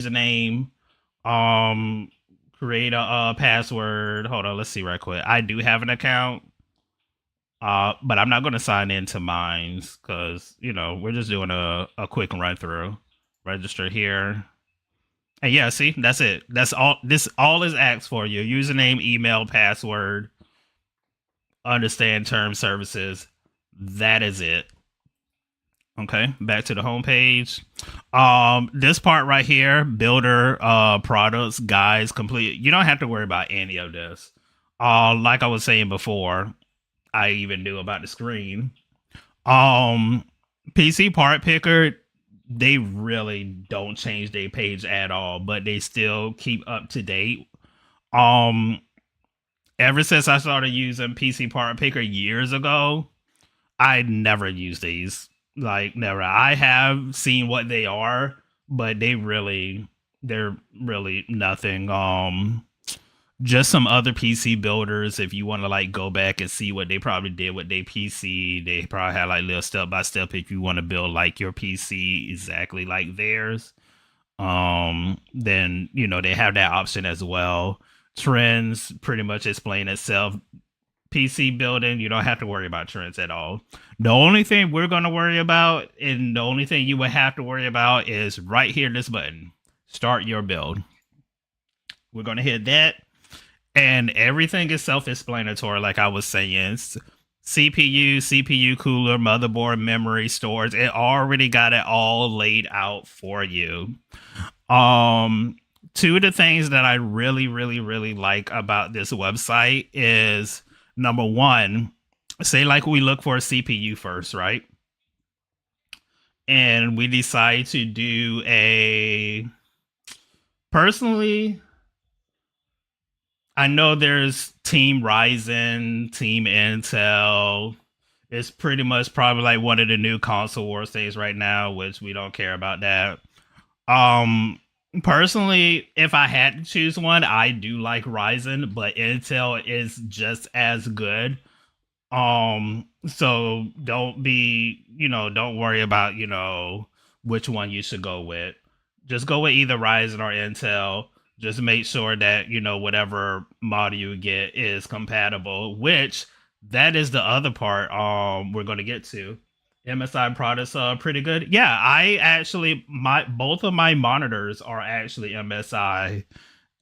username, um, create a password. Hold on, let's see right quick. I do have an account, but I'm not going to sign into mine's because we're just doing a quick run through. Register here, and yeah, see, that's it. That's all. This all is asked for you: username, email, password, understand term services. That is it. Okay, back to the homepage. This part right here, builder, products, guys, complete. You don't have to worry about any of this. Like I was saying before, I even knew about the screen. Um, PC part picker, they really don't change their page at all, but they still keep up to date. Um, Ever since I started using PC part picker years ago, I never use these. Like never. I have seen what they are, but they're really nothing. Just some other PC builders. If you want to like go back and see what they probably did with their PC, they probably had like little step by step. If you want to build like your PC exactly like theirs, then they have that option as well. Trends pretty much explain itself. PC building, you don't have to worry about trends at all. The only thing we're going to worry about, and the only thing you would have to worry about, is right here, this button, start your build. We're going to hit that, and everything is self-explanatory. Like I was saying, CPU cooler, motherboard, memory, storage. It already got it all laid out for you. Two of the things that I really, really, really like about this website is number one, say like we look for a CPU first, right? And we decide to do a personally, I know there's Team Ryzen, Team Intel. It's pretty much probably like one of the new console wars things right now, which we don't care about that. Personally, if I had to choose one, I do like Ryzen, but Intel is just as good. So don't worry about, which one you should go with. Just go with either Ryzen or Intel. Just make sure that, whatever model you get is compatible, which that is the other part we're going to get to. MSI products are pretty good. Yeah, I actually my both of my monitors are actually MSI,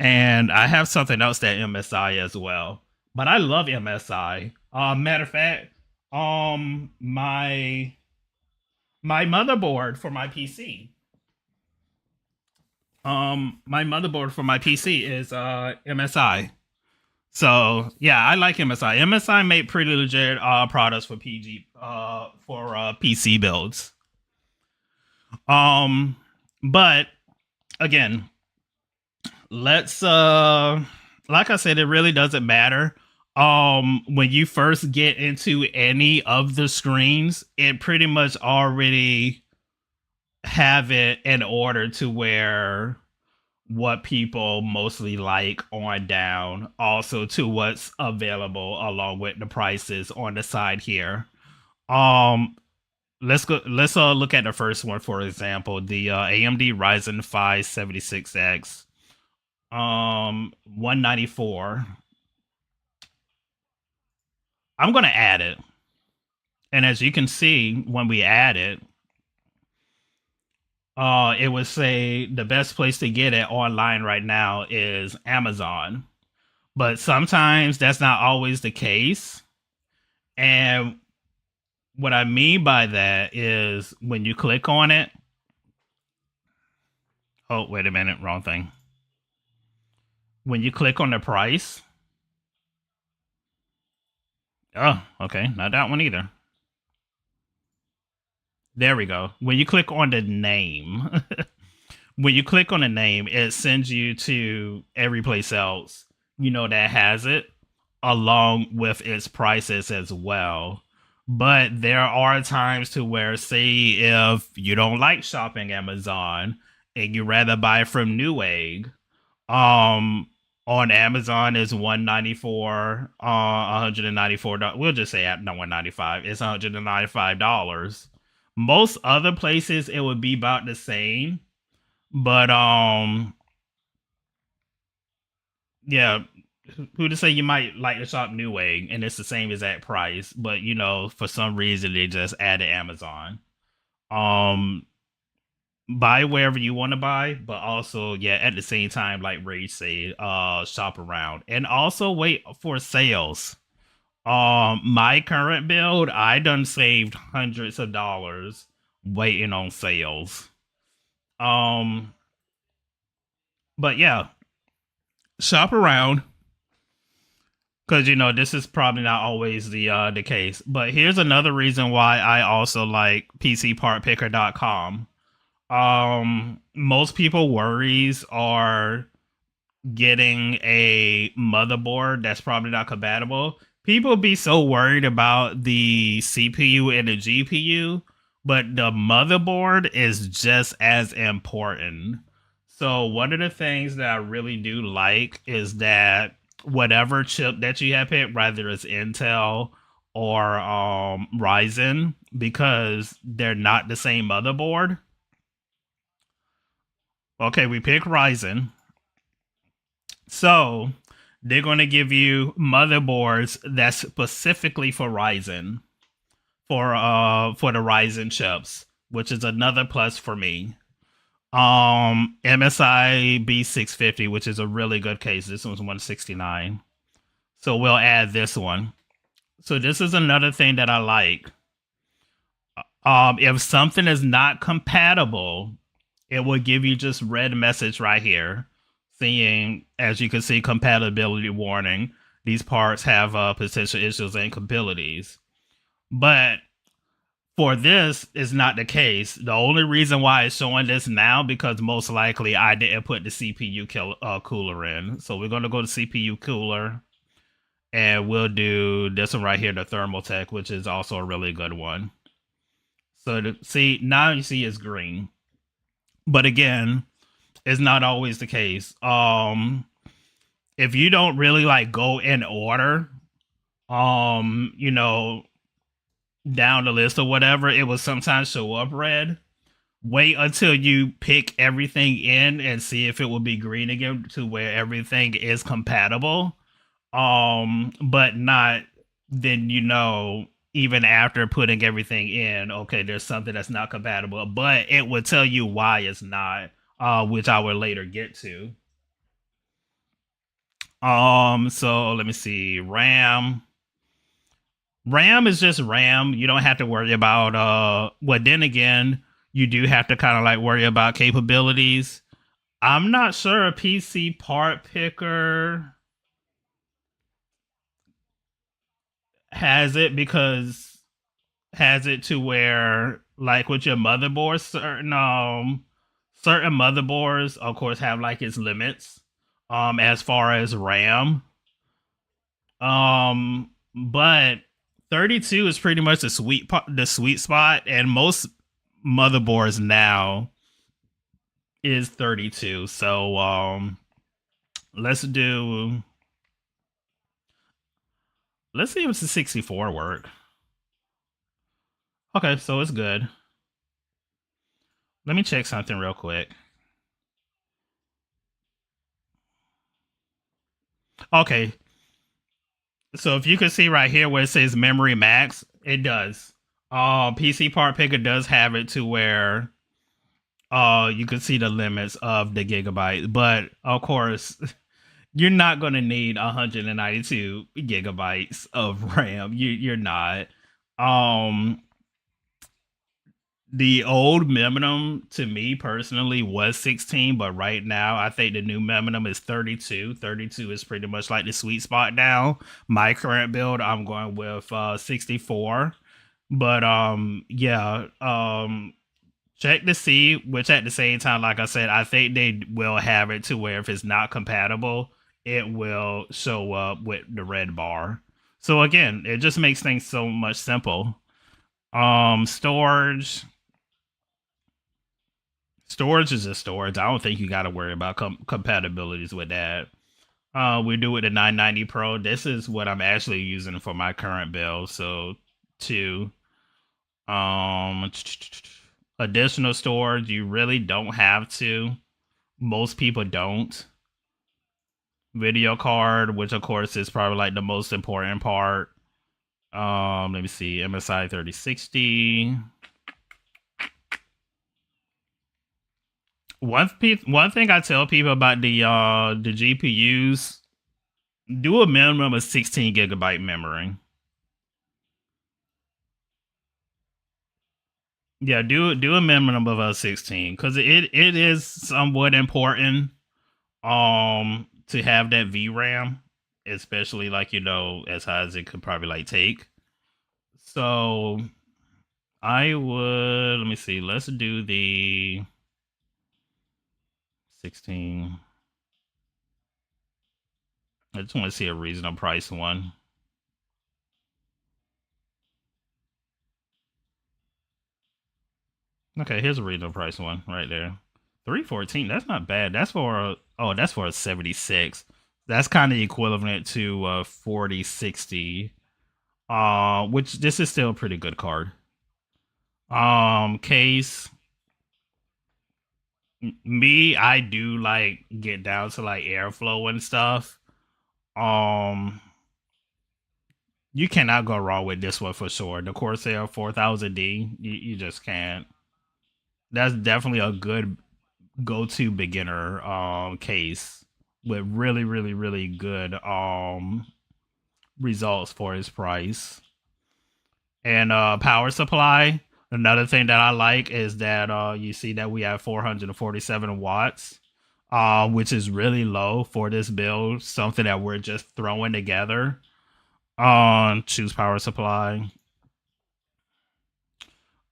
and I have something else that MSI as well. But I love MSI. Matter of fact, my motherboard for my PC. My motherboard for my PC is MSI. So yeah, I like MSI. MSI made pretty legit products for PG for PC builds. Um, but again, let's like I said, it really doesn't matter. When you first get into any of the screens, it pretty much already have it in order to where what people mostly like on down, also to what's available along with the prices on the side here. Um let's look at the first one, for example, the AMD Ryzen 5 76X 194. I'm going to add it. And as you can see, when we add it, it would say the best place to get it online right now is Amazon. But sometimes that's not always the case. And what I mean by that is when you click on it. Oh, wait a minute, wrong thing. When you click on the price. Oh, okay, not that one either. There we go. When you click on the name, when you click on the name, it sends you to every place else, that has it, along with its prices as well. But there are times to where, say, if you don't like shopping Amazon and you rather buy from Newegg, um, on Amazon is 194, $194. We'll just say at no 195. It's $195. Most other places it would be about the same. But yeah, who to say you might like the shop Newegg and it's the same exact price, but for some reason they just added Amazon. Um, buy wherever you want to buy, but also yeah, at the same time, like Rage say, shop around and also wait for sales. My current build, I done saved hundreds of dollars waiting on sales. Um, but yeah, shop around because this is probably not always the case. But here's another reason why I also like PCPartPicker.com. Most people worries are getting a motherboard that's probably not compatible. People be so worried about the CPU and the GPU, but the motherboard is just as important. So one of the things that I really do like is that whatever chip that you have picked, whether it's Intel or Ryzen, because they're not the same motherboard. Okay, we pick Ryzen. So they're going to give you motherboards that's specifically for Ryzen, for the Ryzen chips, which is another plus for me. MSI B650, which is a really good case. This one's 169. So we'll add this one. So this is another thing that I like. If something is not compatible, it will give you just red message right here, seeing, as you can see, compatibility warning. These parts have potential issues and capabilities. But for this is not the case. The only reason why it's showing this now because most likely I didn't put the cooler in. So we're gonna go to CPU cooler, and we'll do this one right here, the Thermaltech, which is also a really good one. So see now you see it's green, but again, it's not always the case. If you don't really like go in order, um, you know, down the list or whatever, it will sometimes show up red. Wait until you pick everything in and see if it will be green again to where everything is compatible. But not then even after putting everything in, okay, there's something that's not compatible, but it will tell you why it's not, which I will later get to. So let me see. RAM is just RAM. You don't have to worry about well then again, you do have to kind of like worry about capabilities. I'm not sure a PC part picker has it because has it to where like with your motherboard certain motherboards of course have like its limits as far as RAM. But 32 is pretty much the sweet spot, and most motherboards now is 32. So let's do let's see if it's a 64 work. Okay, so it's good. Let me check something real quick. Okay, so if you can see right here where it says memory max, it does. PC part picker does have it to where you can see the limits of the gigabyte, but of course you're not going to need 192 gigabytes of RAM. You're not. Um, the old minimum to me personally was 16, but right now I think the new minimum is 32. 32 is pretty much like the sweet spot now. My current build, I'm going with 64. But yeah, check to see, which at the same time, like I said, I think they will have it to where if it's not compatible, it will show up with the red bar. So again, it just makes things so much simple. Storage. Storage is just storage. I don't think you got to worry about compatibilities with that. We do with the 990 Pro. This is what I'm actually using for my current build. So two. Um, Additional storage, you really don't have to. Most people don't. Video card, which of course is probably like the most important part. Let me see, MSI 3060. One thing I tell people about the GPUs, do a minimum of 16 gigabyte memory. Yeah, do a minimum of a 16 because it is somewhat important to have that VRAM, especially like as high as it could probably like take. So I would, let me see, let's do the 16. I just want to see a reasonable price one. Okay, here's a reasonable price one right there. 314. That's not bad. That's for a 76. That's kind of equivalent to 4060. Which this is still a pretty good card. Case, me, I do like get down to like airflow and stuff. Um, you cannot go wrong with this one for sure. The Corsair 4000D, you just can't. That's definitely a good go-to beginner case with really, really, really good results for his price. And power supply. Another thing that I like is that you see that we have 447 watts, which is really low for this build. Something that we're just throwing together. Choose power supply.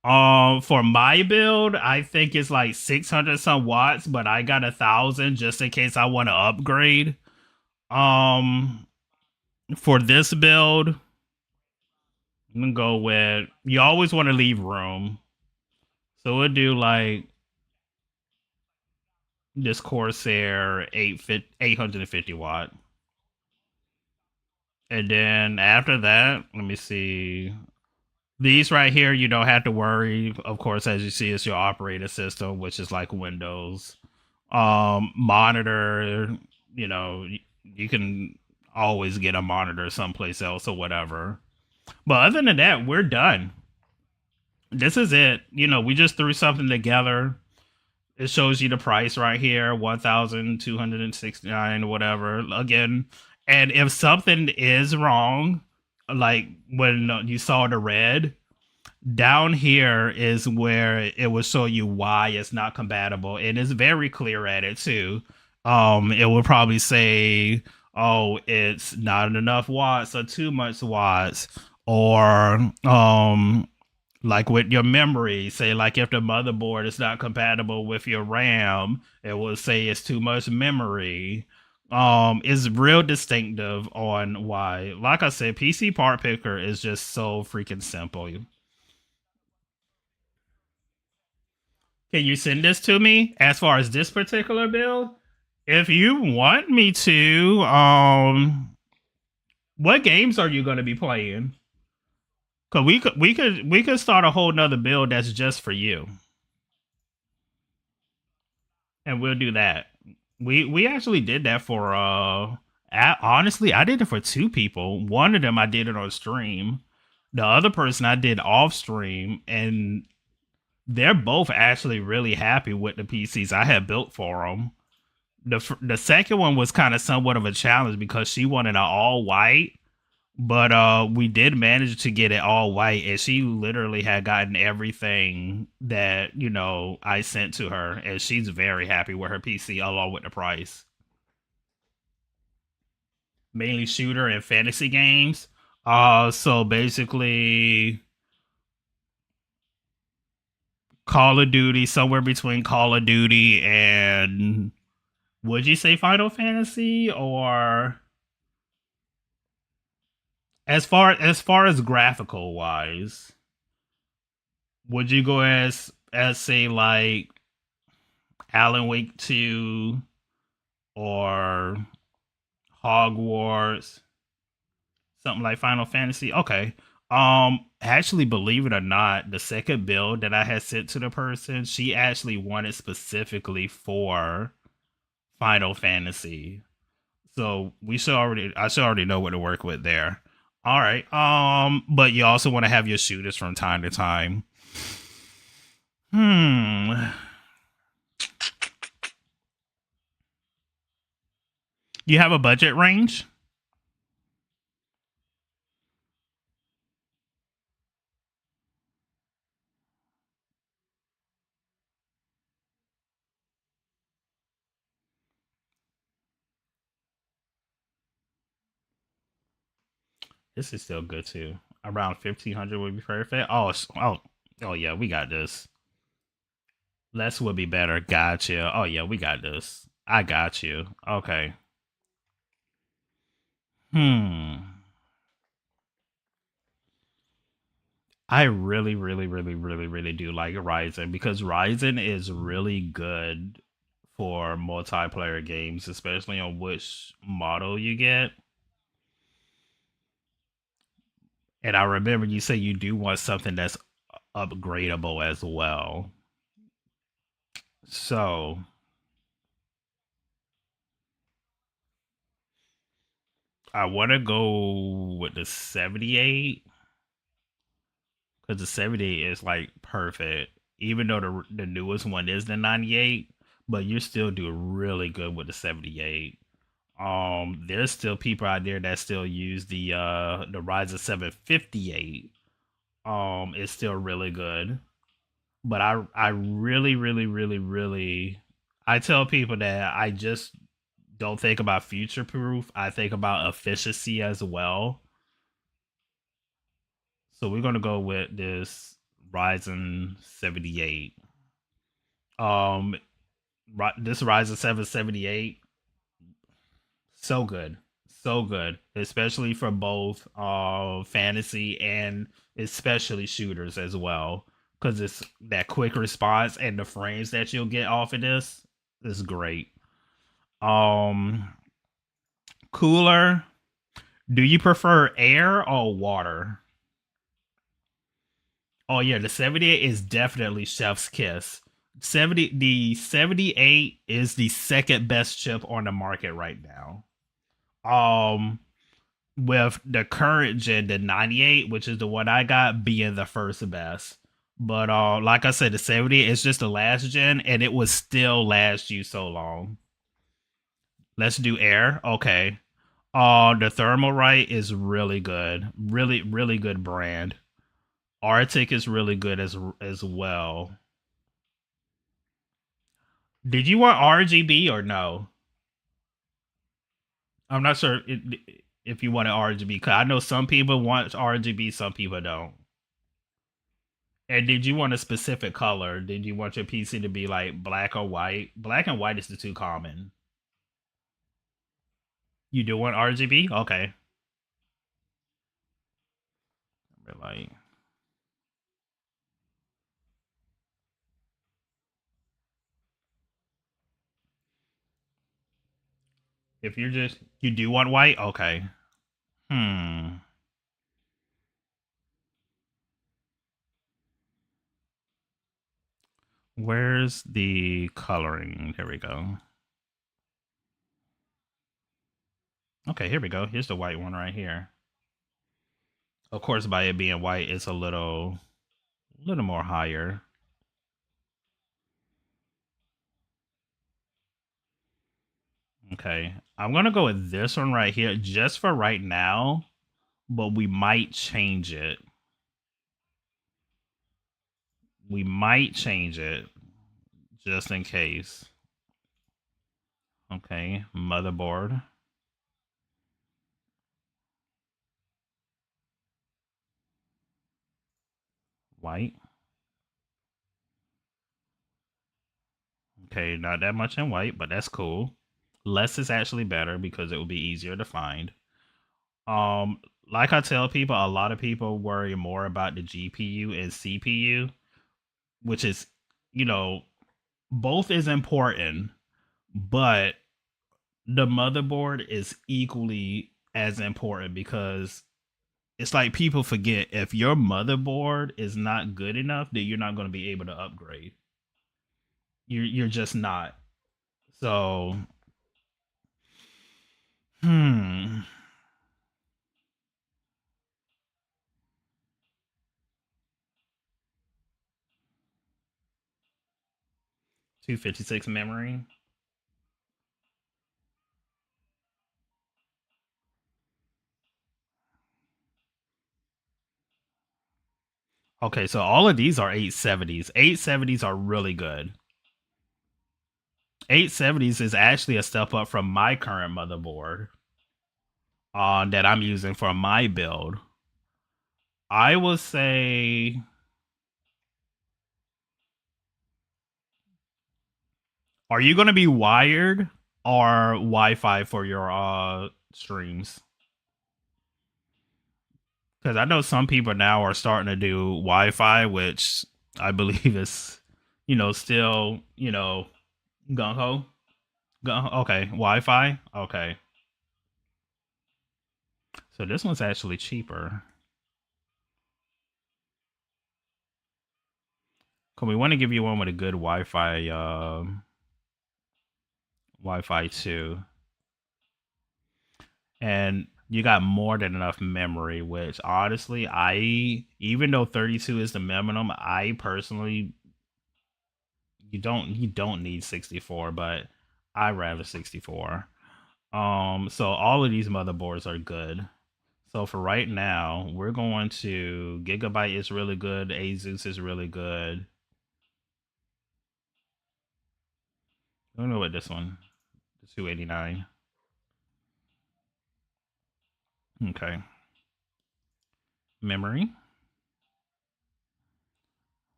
For my build, I think it's like 600 some watts, but I got 1,000 just in case I want to upgrade. Um, for this build, I'm gonna go with, you always want to leave room. So we'll do like this Corsair 850 watt. And then after that, let me see. These right here, you don't have to worry. Of course, as you see, it's your operating system, which is like Windows. Monitor, you can always get a monitor someplace else or whatever. But other than that, we're done. This is it. We just threw something together. It shows you the price right here, 1,269, whatever. Again, and if something is wrong, like when you saw the red, down here is where it will show you why it's not compatible, and it's very clear at it too. It will probably say, oh, it's not enough watts or too much watts, or like with your memory, say like if the motherboard is not compatible with your RAM, it will say it's too much memory. It's real distinctive on why. Like I said, PC part picker is just so freaking simple. Can you send this to me as far as this particular build? If you want me to, what games are you going to be playing? Cause we could start a whole nother build that's just for you, and we'll do that. We actually did that for honestly, I did it for two people. One of them I did it on stream. The other person I did off stream, and they're both actually really happy with the PCs I had built for them. The second one was kind of somewhat of a challenge because she wanted an all white, but we did manage to get it all white, and she literally had gotten everything that I sent to her, and she's very happy with her PC along with the price. Mainly shooter and fantasy games. So basically Call of Duty, somewhere between Call of Duty and, would you say Final Fantasy, or as far as graphical wise, would you go as say like Alan Wake 2 or Hogwarts, something like Final Fantasy? Okay. Actually, believe it or not, the second build that I had sent to the person, she actually wanted specifically for Final Fantasy. So I should already know what to work with there. All right. But you also want to have your shooters from time to time. Hmm. You have a budget range? This is still good too. Around 1,500 would be perfect. Oh yeah, we got this. Less would be better. Gotcha. Oh yeah, we got this. I got you. Okay. Hmm. I really do like Ryzen because Ryzen is really good for multiplayer games, especially on which model you get. And I remember you say you do want something that's upgradable as well. So I want to go with the 78 because the 78 is like perfect. Even though the newest one is the 98, but you still do really good with the 78. There's still people out there that still use the Ryzen 758. It's still really good. But I really I tell people that I just don't think about future proof. I think about efficiency as well. So we're gonna go with this Ryzen 78. Um, this Ryzen 778, so good, so good, especially for both fantasy and especially shooters as well, because it's that quick response and the frames that you'll get off of this is great. Um, cooler. Do you prefer air or water? Oh yeah, the 78 is definitely chef's kiss. 78 is the second best chip on the market right now. Um with the current gen, the 98, which is the one I got, being the first best. But like I said, the 70 is just the last gen and it would still last you so long. Let's do air. Okay. The thermal right is really good. Really good brand. Arctic is really good as well. Did you want RGB or no? I'm not sure if you want an RGB because I know some people want RGB, some people don't. And did you want a specific color? Did you want your PC to be like black or white? Black and white is the too common. You do want RGB? Okay. Like if you're just you do want white? Okay. Hmm. Where's the coloring? There we go. Okay, here we go. Here's the white one right here. Of course, by it being white, it's a little more higher. Okay, I'm gonna go with this one right here just for right now, but we might change it. We might change it just in case. Okay, motherboard, white. Okay, not that much in white, but that's cool. Less is actually better because it will be easier to find. Like I tell people, a lot of people worry more about the GPU and CPU, which is, you know, both is important, but the motherboard is equally as important because It's like people forget if your motherboard is not good enough, then you're not going to be able to upgrade. You're just not. So, hmm, 256 memory. Okay, so all of these are 870s. 870s are really good. 870s is actually a step up from my current motherboard that I'm using for my build. I will say, are you going to be wired or Wi-Fi for your streams? Because I know some people now are starting to do Wi-Fi, which I believe is, still, gung ho. Okay, Wi-Fi. Okay, so this one's actually cheaper. Cause we want to give you one with a good Wi-Fi, Wi-Fi too, and you got more than enough memory. Which honestly, even though 32 is the minimum, I personally you don't need 64, but I rather 64. So all of these motherboards are good. So for right now, we're going to Gigabyte is really good. Asus is really good. I don't know what this one. The 289. Okay. Memory.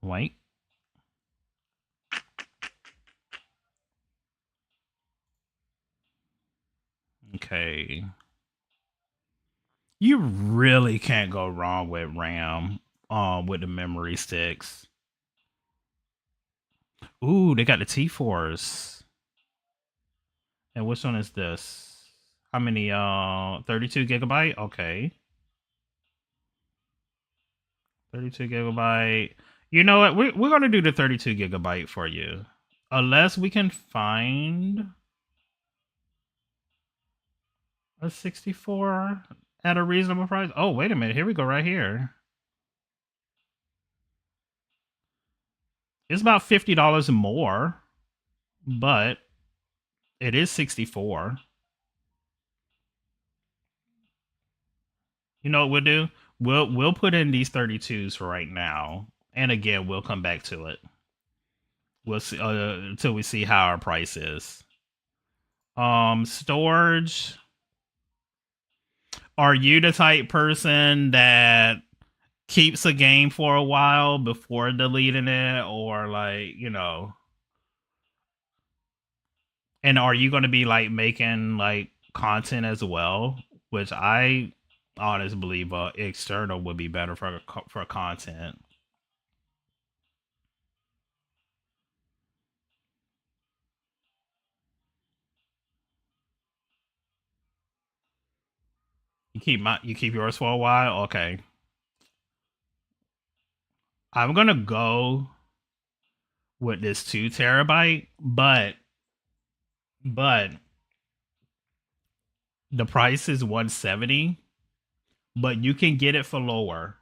White. Okay. You really can't go wrong with RAM. With the memory sticks. Ooh, they got the T4s. And which one is this? How many 32 gigabyte? Okay. 32 gigabyte. You know what? We're gonna do the 32 gigabyte for you. Unless we can find a 64 at a reasonable price. Oh, wait a minute. Here we go right here. It's about $50 more, but it is 64. You know what we'll do? We'll put in these 32s for right now. And again, we'll come back to it. We'll see until we see how our price is. Storage. Are you the type person that keeps a game for a while before deleting it, or like, and are you going to be like making like content as well? Which I honestly believe external would be better for content. You keep yours for a while. Okay, I'm gonna go with this 2 terabyte, but the price is 170, but you can get it for lower.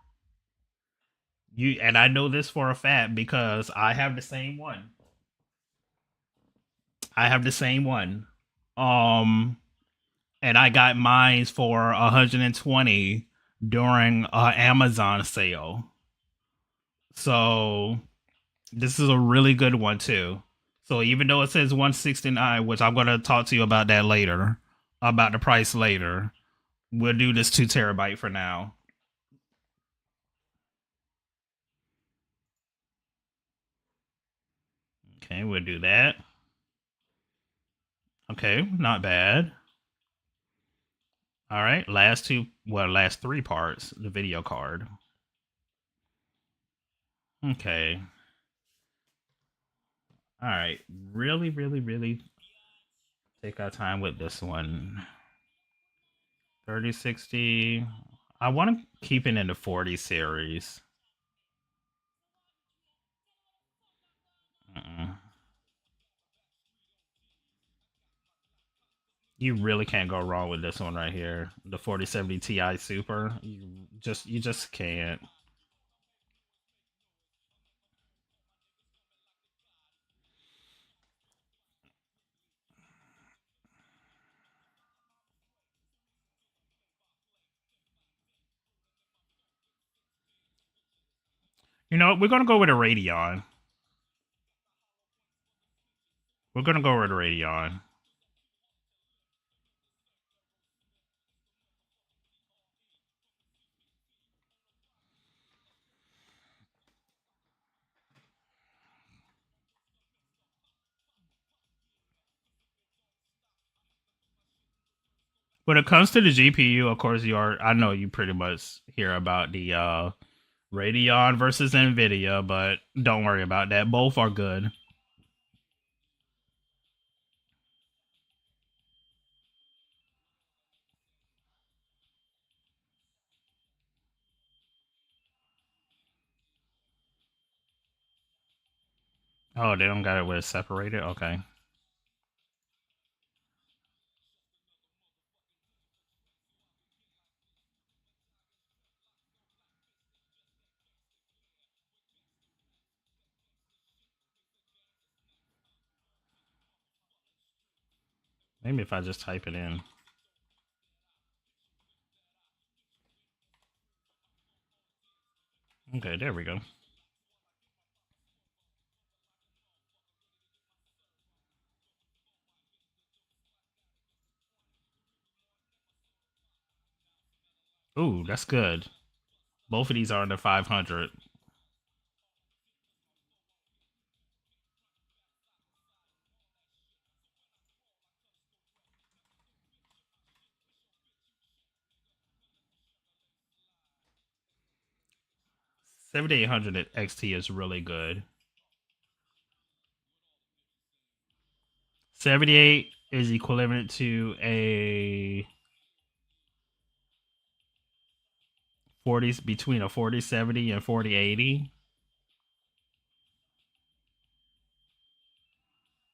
And I know this for a fact because I have the same one. I have the same one. Um, and I got mine for 120 during Amazon sale. So this is a really good one too. So even though it says 169, which I'm gonna talk to you about that later, about the price later, we'll do this 2 terabyte for now. Okay, we'll do that. Okay, not bad. All right, last three parts, the video card. Okay. All right. Really, really, really take our time with this one. 3060. I want to keep it in the 40 series. Mm-mm. You really can't go wrong with this one right here. The 4070 Ti Super. You just can't. You know, we're gonna go with a Radeon. We're gonna go with a Radeon. When it comes to the GPU, of course, I know you pretty much hear about the Radeon versus Nvidia, but don't worry about that. Both are good. Oh, they don't got it where it's separated. Okay, maybe if I just type it in. Okay, there we go. Ooh, that's good. Both of these are under 500. 7800 XT is really good. 78 is equivalent to a 40s between a 4070 and 4080.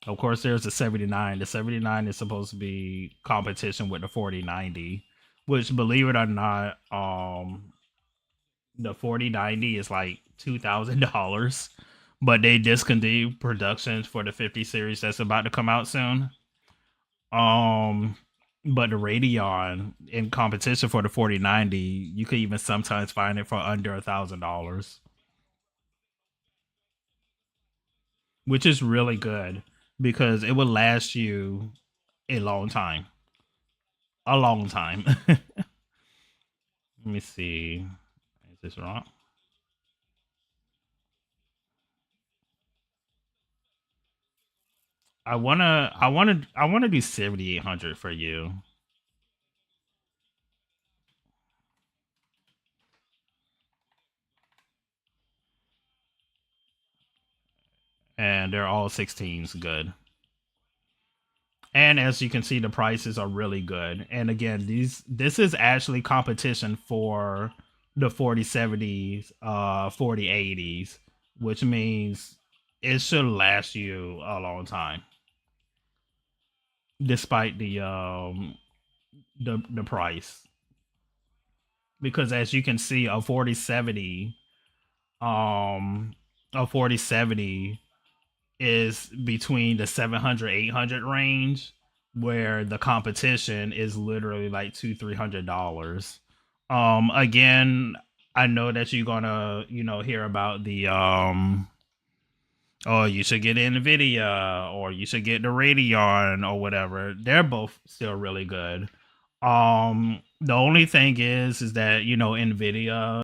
Of course, there's the 79. The 79 is supposed to be competition with the 4090, which, believe it or not, the 4090 is like $2,000, but they discontinued production for the 50 series that's about to come out soon. Um, but the Radeon in competition for the 4090, you could even sometimes find it for under $1,000, which is really good because it will last you a long time. A long time. Let me see. Is this wrong? I wanna do 7800 for you. And they're all 16s good. And as you can see, the prices are really good. And again, this is actually competition for the 4070s, 4080s, which means it should last you a long time, despite the price. Because as you can see, um a 4070 is between the 700 800 range, where the competition is literally like $200-300. Again, I know that you're gonna hear about the oh, you should get Nvidia or you should get the Radeon or whatever. They're both still really good. The only thing is that Nvidia